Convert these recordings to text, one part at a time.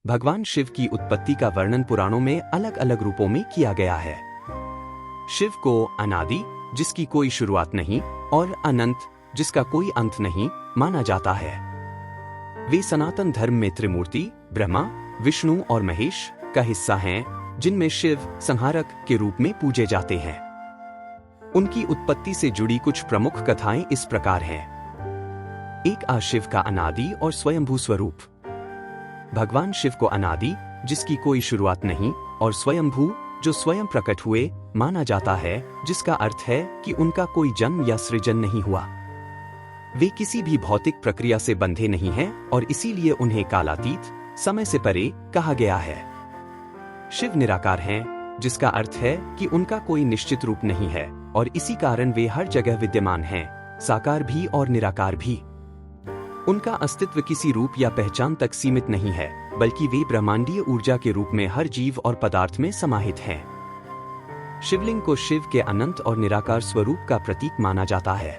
भगवान शिव की उत्पत्ति का वर्णन पुराणों में अलग अलग रूपों में किया गया है। शिव को अनादि, जिसकी कोई शुरुआत नहीं, और अनंत, जिसका कोई अंत नहीं, माना जाता है। वे सनातन धर्म में त्रिमूर्ति, ब्रह्मा, विष्णु और महेश का हिस्सा हैं, जिनमें शिव संहारक के रूप में पूजे जाते हैं। उनकी उत्पत्ति से जुड़ी कुछ प्रमुख कथाएं इस प्रकार हैं। एक, शिव का अनादि और स्वयंभू स्वरूप। भगवान शिव को अनादि, जिसकी कोई शुरुआत नहीं, और स्वयंभू, जो स्वयं प्रकट हुए, माना जाता है, जिसका अर्थ है कि उनका कोई जन्म या सृजन नहीं हुआ। वे किसी भी भौतिक प्रक्रिया से बंधे नहीं हैं और इसीलिए उन्हें कालातीत, समय से परे कहा गया है। शिव निराकार हैं, जिसका अर्थ है कि उनका कोई निश्चित रूप नहीं है और इसी कारण वे हर जगह विद्यमान हैं, साकार भी और निराकार भी। उनका अस्तित्व किसी रूप या पहचान तक सीमित नहीं है, बल्कि वे ब्रह्मांडीय ऊर्जा के रूप में हर जीव और पदार्थ में समाहित हैं। शिवलिंग को शिव के अनंत और निराकार स्वरूप का प्रतीक माना जाता है।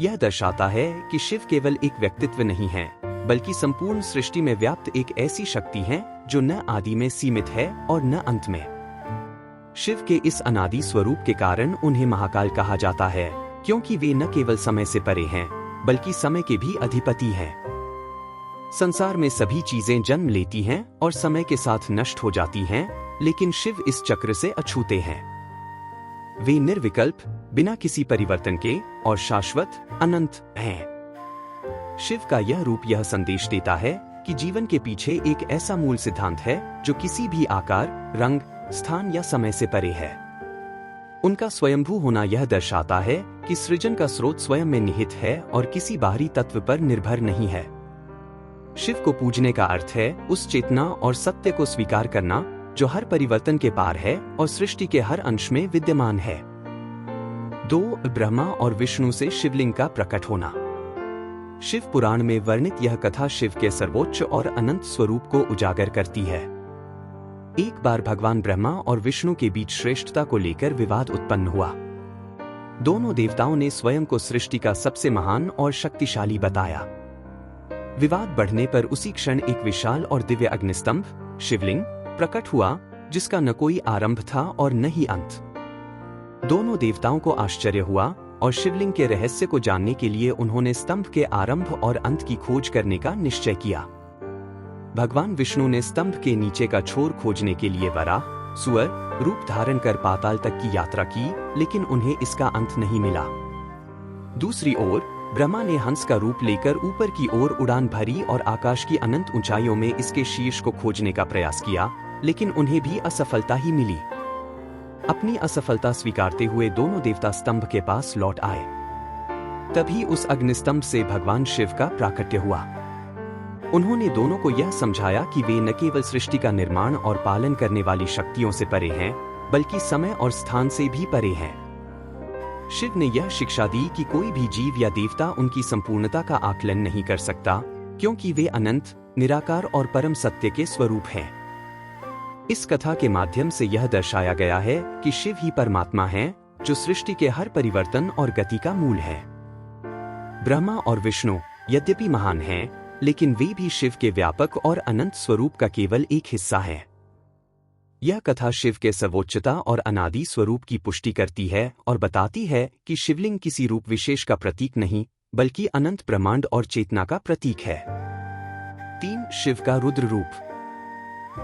यह दर्शाता है कि शिव केवल एक व्यक्तित्व नहीं है, बल्कि संपूर्ण सृष्टि में व्याप्त एक ऐसी शक्ति है जो न आदि में सीमित है और न अंत में। शिव के इस अनादि स्वरूप के कारण उन्हें महाकाल कहा जाता है, क्योंकि वे न केवल समय से परे हैं, बल्कि समय के भी अधिपति हैं। संसार में सभी चीजें जन्म लेती हैं और समय के साथ नष्ट हो जाती हैं, लेकिन शिव इस चक्र से अछूते हैं। वे निर्विकल्प, बिना किसी परिवर्तन के और शाश्वत, अनंत हैं। शिव का यह रूप यह संदेश देता है कि जीवन के पीछे एक ऐसा मूल सिद्धांत है जो किसी भी आकार, रंग, स्थान या समय से परे है। उनका स्वयंभू होना यह दर्शाता है कि सृजन का स्रोत स्वयं में निहित है और किसी बाहरी तत्व पर निर्भर नहीं है। शिव को पूजने का अर्थ है उस चेतना और सत्य को स्वीकार करना जो हर परिवर्तन के पार है और सृष्टि के हर अंश में विद्यमान है। 2, ब्रह्मा और विष्णु से शिवलिंग का प्रकट होना। शिव पुराण में वर्णित यह कथा शिव के सर्वोच्च और अनंत स्वरूप को उजागर करती है। एक बार भगवान ब्रह्मा और विष्णु के बीच श्रेष्ठता को लेकर विवाद उत्पन्न हुआ। दोनों देवताओं ने स्वयं को सृष्टि का सबसे महान और शक्तिशाली बताया। विवाद बढ़ने पर उसी क्षण एक विशाल और दिव्य अग्निस्तंभ, शिवलिंग, प्रकट हुआ, जिसका न कोई आरंभ था और न ही अंत। दोनों देवताओं को आश्चर्य हुआ और शिवलिंग के रहस्य को जानने के लिए उन्होंने स्तंभ के आरंभ और अंत की खोज करने का निश्चय किया। भगवान विष्णु ने स्तंभ के नीचे का छोर खोजने के लिए वराह, सुअर रूप धारण कर पाताल तक की यात्रा की, लेकिन उन्हें इसका अंत नहीं मिला। दूसरी ओर ब्रह्मा ने हंस का रूप लेकर ऊपर की ओर उड़ान भरी और आकाश की अनंत ऊंचाइयों में इसके शीर्ष को खोजने का प्रयास किया, लेकिन उन्हें भी असफलता ही मिली। अपनी असफलता स्वीकारते हुए दोनों देवता स्तंभ के पास लौट आए। तभी उस अग्निस्तंभ से भगवान शिव का प्राकट्य हुआ। उन्होंने दोनों को यह समझाया कि वे न केवल सृष्टि का निर्माण और पालन करने वाली शक्तियों से परे हैं, बल्कि समय और स्थान से भी परे हैं। शिव ने यह शिक्षा दी कि कोई भी जीव या देवता उनकी संपूर्णता का आकलन नहीं कर सकता, क्योंकि वे अनंत, निराकार और परम सत्य के स्वरूप हैं। इस कथा के माध्यम से यह दर्शाया गया है कि शिव ही परमात्मा हैं, जो सृष्टि के हर परिवर्तन और गति का मूल है। ब्रह्मा और विष्णु यद्यपि महान हैं, लेकिन वे भी शिव के व्यापक और अनंत स्वरूप का केवल एक हिस्सा हैं। यह कथा शिव के सर्वोच्चता और अनादि स्वरूप की पुष्टि करती है और बताती है कि शिवलिंग किसी रूप विशेष का प्रतीक नहीं, बल्कि अनंत ब्रह्मांड और चेतना का प्रतीक है। 3, शिव का रुद्र रूप।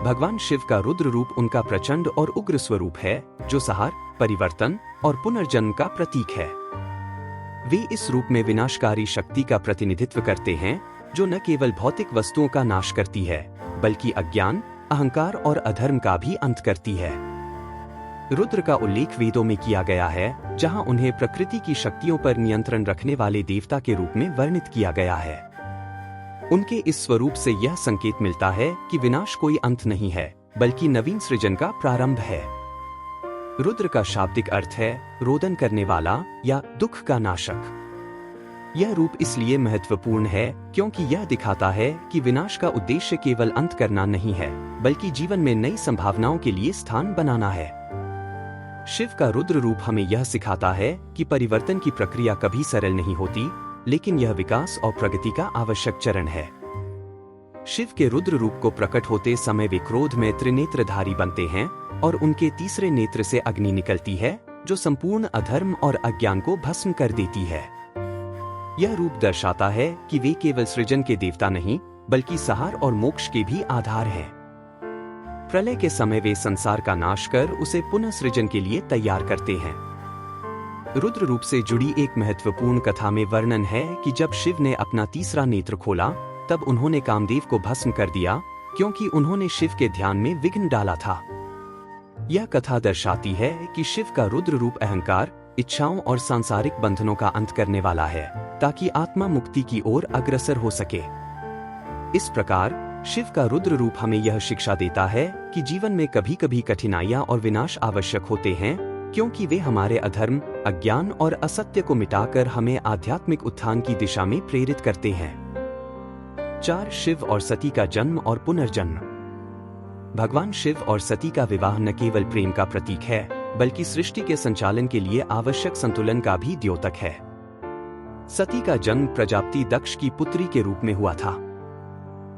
भगवान शिव का रुद्र रूप उनका प्रचंड और उग्र स्वरूप है, जो संहार, परिवर्तन और पुनर्जन्म का प्रतीक है। वे इस रूप में विनाशकारी शक्ति का प्रतिनिधित्व करते हैं, जो न केवल भौतिक वस्तुओं का नाश करती है, बल्कि अज्ञान, अहंकार और अधर्म का भी अंत करती है। रुद्र का उल्लेख वेदों में किया गया है, जहां उन्हें प्रकृति की शक्तियों पर नियंत्रण रखने वाले देवता के रूप में वर्णित किया गया है। उनके इस स्वरूप से यह संकेत मिलता है कि विनाश कोई अंत नहीं है, बल्कि नवीन सृजन का प्रारंभ है। रुद्र का शाब्दिक अर्थ है रोदन करने वाला या दुख का नाशक। यह रूप इसलिए महत्वपूर्ण है क्योंकि यह दिखाता है कि विनाश का उद्देश्य केवल अंत करना नहीं है, बल्कि जीवन में नई संभावनाओं के लिए स्थान बनाना है। शिव का रुद्र रूप हमें यह सिखाता है कि परिवर्तन की प्रक्रिया कभी सरल नहीं होती, लेकिन यह विकास और प्रगति का आवश्यक चरण है। शिव के रुद्र रूप को प्रकट होते समय वे क्रोध में त्रिनेत्रधारी बनते हैं और उनके तीसरे नेत्र से अग्नि निकलती है जो संपूर्ण अधर्म और अज्ञान को भस्म कर देती है। यह रूप दर्शाता है कि वे केवल सृजन के देवता नहीं बल्कि संहार और मोक्ष के भी आधार हैं। प्रलय के समय वे संसार का नाश कर उसे पुनः सृजन के लिए तैयार करते हैं। रुद्र रूप से जुड़ी एक महत्वपूर्ण कथा में वर्णन है कि जब शिव ने अपना तीसरा नेत्र खोला तब उन्होंने कामदेव को भस्म कर दिया क्योंकि उन्होंने शिव के ध्यान में विघ्न डाला था। यह कथा दर्शाती है कि शिव का रुद्र रूप अहंकार, इच्छाओं और सांसारिक बंधनों का अंत करने वाला है ताकि आत्मा मुक्ति की ओर अग्रसर हो सके। इस प्रकार शिव का रुद्र रूप हमें यह शिक्षा देता है कि जीवन में कभी कभी कठिनाइयां और विनाश आवश्यक होते हैं क्योंकि वे हमारे अधर्म, अज्ञान और असत्य को मिटाकर हमें आध्यात्मिक उत्थान की दिशा में प्रेरित करते हैं। 4. शिव और सती का जन्म और पुनर्जन्म। भगवान शिव और सती का विवाह न केवल प्रेम का प्रतीक है बल्कि सृष्टि के संचालन के लिए आवश्यक संतुलन का भी द्योतक है। सती का जन्म प्रजापति दक्ष की पुत्री के रूप में हुआ था।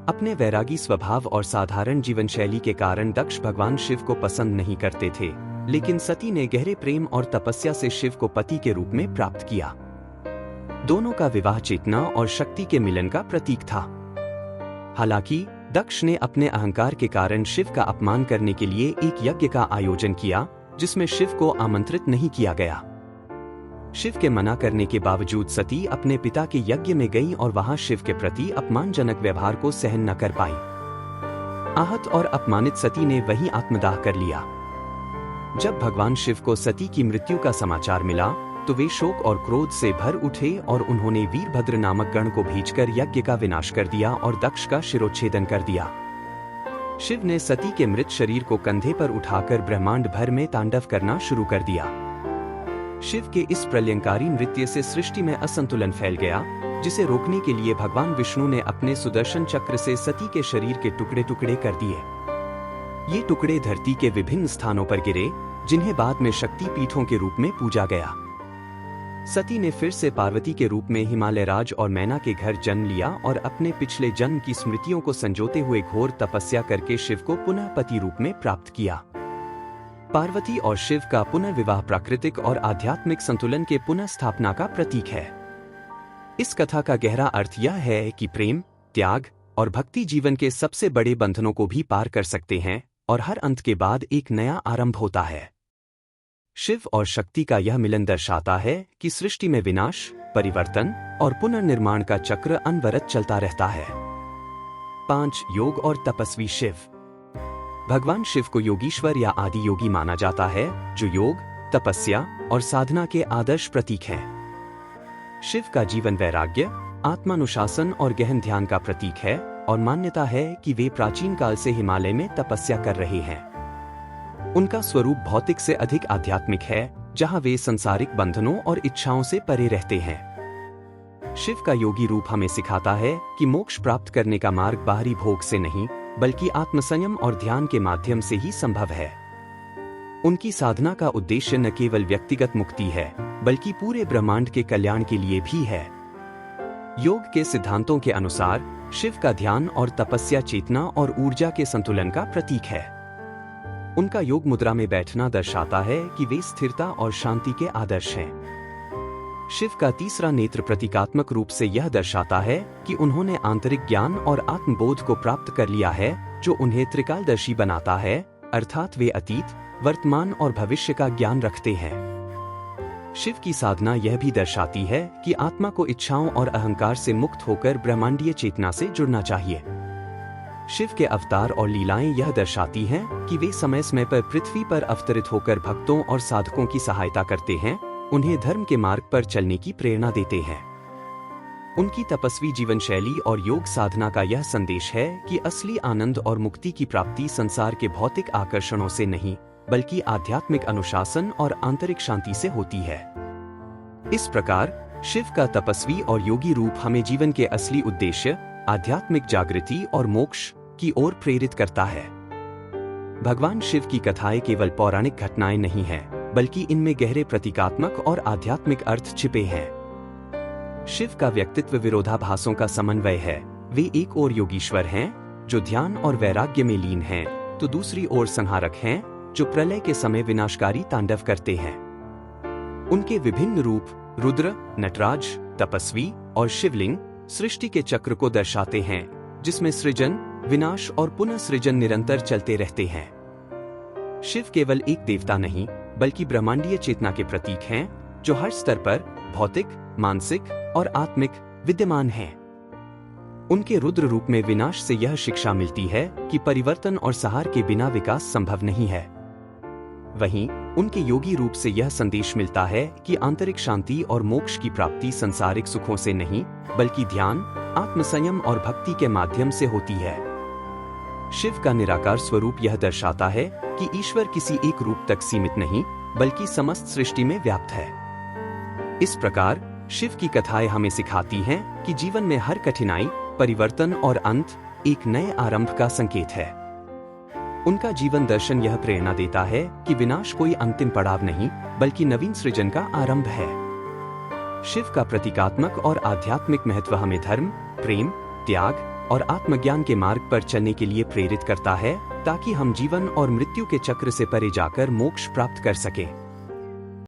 अपने वैरागी स्वभाव और साधारण जीवन शैली के कारण दक्ष भगवान शिव को पसंद नहीं करते थे, लेकिन सती ने गहरे प्रेम और तपस्या से शिव को पति के रूप में प्राप्त किया। दोनों का विवाह चेतना और शक्ति के मिलन का प्रतीक था। हालांकि दक्ष ने अपने अहंकार के कारण शिव का अपमान करने के लिए एक यज्ञ का आयोजन किया जिसमें शिव को आमंत्रित नहीं किया गया। शिव के मना करने के बावजूद सती अपने पिता के यज्ञ में गई और वहां शिव के प्रति अपमानजनक व्यवहार को सहन न कर पाई। आहत और अपमानित सती ने वहीं आत्मदाह कर लिया। जब भगवान शिव को सती की मृत्यु का समाचार मिला तो वे शोक और क्रोध से भर उठे और उन्होंने वीरभद्र नामक गण को भेजकर यज्ञ का विनाश कर दिया और दक्ष का शिरोच्छेदन कर दिया। शिव ने सती के मृत शरीर को कंधे पर उठाकर ब्रह्मांड भर में तांडव करना शुरू कर दिया। शिव के इस प्रलयंकारी नृत्य से सृष्टि में असंतुलन फैल गया, जिसे रोकने के लिए भगवान विष्णु ने अपने सुदर्शन चक्र से सती के शरीर के टुकड़े टुकड़े कर दिए। ये टुकड़े धरती के विभिन्न स्थानों पर गिरे, जिन्हें बाद में शक्ति पीठों के रूप में पूजा गया। सती ने फिर से पार्वती के रूप में हिमालय राज और मैना के घर जन्म लिया और अपने पिछले जन्म की स्मृतियों को संजोते हुए घोर तपस्या करके शिव को पुनः पति रूप में प्राप्त किया। पार्वती और शिव का पुनर्विवाह प्राकृतिक और आध्यात्मिक संतुलन के पुनः स्थापना का प्रतीक है। इस कथा का गहरा अर्थ यह है कि प्रेम, त्याग और भक्ति जीवन के सबसे बड़े बंधनों को भी पार कर सकते हैं और हर अंत के बाद एक नया आरंभ होता है। शिव और शक्ति का यह मिलन दर्शाता है कि सृष्टि में विनाश, परिवर्तन और पुनर्निर्माण का चक्र अनवरत चलता रहता है। 5. योग और तपस्वी शिव। भगवान शिव को योगीश्वर या आदि योगी माना जाता है, जो योग, तपस्या और साधना के आदर्श प्रतीक हैं। शिव का जीवन वैराग्य, आत्मानुशासन और गहन ध्यान का प्रतीक है और मान्यता है कि वे प्राचीन काल से हिमालय में तपस्या कर रहे हैं। उनका स्वरूप भौतिक से अधिक आध्यात्मिक है, जहां वे संसारिक बंधनों और इच्छाओं से परे रहते हैं। शिव का योगी रूप हमें सिखाता है कि मोक्ष प्राप्त करने का मार्ग बाहरी भोग से नहीं बल्कि आत्मसंयम और ध्यान के माध्यम से ही संभव है। उनकी साधना का उद्देश्य न केवल व्यक्तिगत मुक्ति है बल्कि पूरे ब्रह्मांड के कल्याण के लिए भी है। योग के सिद्धांतों के अनुसार शिव का ध्यान और तपस्या चेतना और ऊर्जा के संतुलन का प्रतीक है। उनका योग मुद्रा में बैठना दर्शाता है कि वे स्थिरता और शांति के आदर्श हैं। शिव का तीसरा नेत्र प्रतीकात्मक रूप से यह दर्शाता है कि उन्होंने आंतरिक ज्ञान और आत्मबोध को प्राप्त कर लिया है, जो उन्हें त्रिकालदर्शी बनाता है, अर्थात वे अतीत, वर्तमान और भविष्य का ज्ञान रखते हैं। शिव की साधना यह भी दर्शाती है कि आत्मा को इच्छाओं और अहंकार से मुक्त होकर ब्रह्मांडीय चेतना से जुड़ना चाहिए। शिव के अवतार और लीलाएं यह दर्शाती हैं कि वे समय समय पर पृथ्वी पर अवतरित होकर भक्तों और साधकों की सहायता करते हैं, उन्हें धर्म के मार्ग पर चलने की प्रेरणा देते हैं। उनकी तपस्वी जीवन शैली और योग साधना का यह संदेश है कि असली आनंद और मुक्ति की प्राप्ति संसार के भौतिक आकर्षणों से नहीं बल्कि आध्यात्मिक अनुशासन और आंतरिक शांति से होती है। इस प्रकार शिव का तपस्वी और योगी रूप हमें जीवन के असली उद्देश्य, आध्यात्मिक जागृति और मोक्ष की ओर प्रेरित करता है। भगवान शिव की कथाएं केवल पौराणिक घटनाएं नहीं हैं, बल्कि इनमें गहरे प्रतीकात्मक और आध्यात्मिक अर्थ छिपे हैं। शिव का व्यक्तित्व विरोधाभासों का समन्वय है। वे एक ओर योगीश्वर हैं जो ध्यान और वैराग्य में लीन हैं, तो दूसरी ओर संहारक हैं जो प्रलय के समय विनाशकारी तांडव करते हैं। उनके विभिन्न रूप रुद्र, नटराज, तपस्वी और शिवलिंग सृष्टि के चक्र को दर्शाते हैं, जिसमें सृजन, विनाश और पुनः सृजन निरंतर चलते रहते हैं। शिव केवल एक देवता नहीं, बल्कि ब्रह्मांडीय चेतना के प्रतीक हैं, जो हर स्तर पर भौतिक, मानसिक और आत्मिक विद्यमान हैं। उनके रुद्र रूप में विनाश से यह शिक्षा मिलती है कि परिवर्तन और सहार के बिना विकास संभव नहीं है। वहीं उनके योगी रूप से यह संदेश मिलता है कि आंतरिक शांति और मोक्ष की प्राप्ति सांसारिक सुखों से नहीं, बल्कि ध्यान, आत्मसंयम और भक्ति के माध्यम से होती है। शिव का निराकार स्वरूप यह दर्शाता है कि ईश्वर किसी एक रूप तक सीमित नहीं, बल्कि समस्त सृष्टि में व्याप्त है। इस प्रकार शिव की कथाएं हमें सिखाती हैं कि जीवन में हर कठिनाई, परिवर्तन और अंत एक नए आरंभ का संकेत है। उनका जीवन दर्शन यह प्रेरणा देता है कि विनाश कोई अंतिम पड़ाव नहीं, बल्कि नवीन सृजन का आरंभ है। शिव का प्रतीकात्मक और आध्यात्मिक महत्व हमें धर्म, प्रेम, त्याग और आत्मज्ञान के मार्ग पर चलने के लिए प्रेरित करता है, ताकि हम जीवन और मृत्यु के चक्र से परे जाकर मोक्ष प्राप्त कर सकें।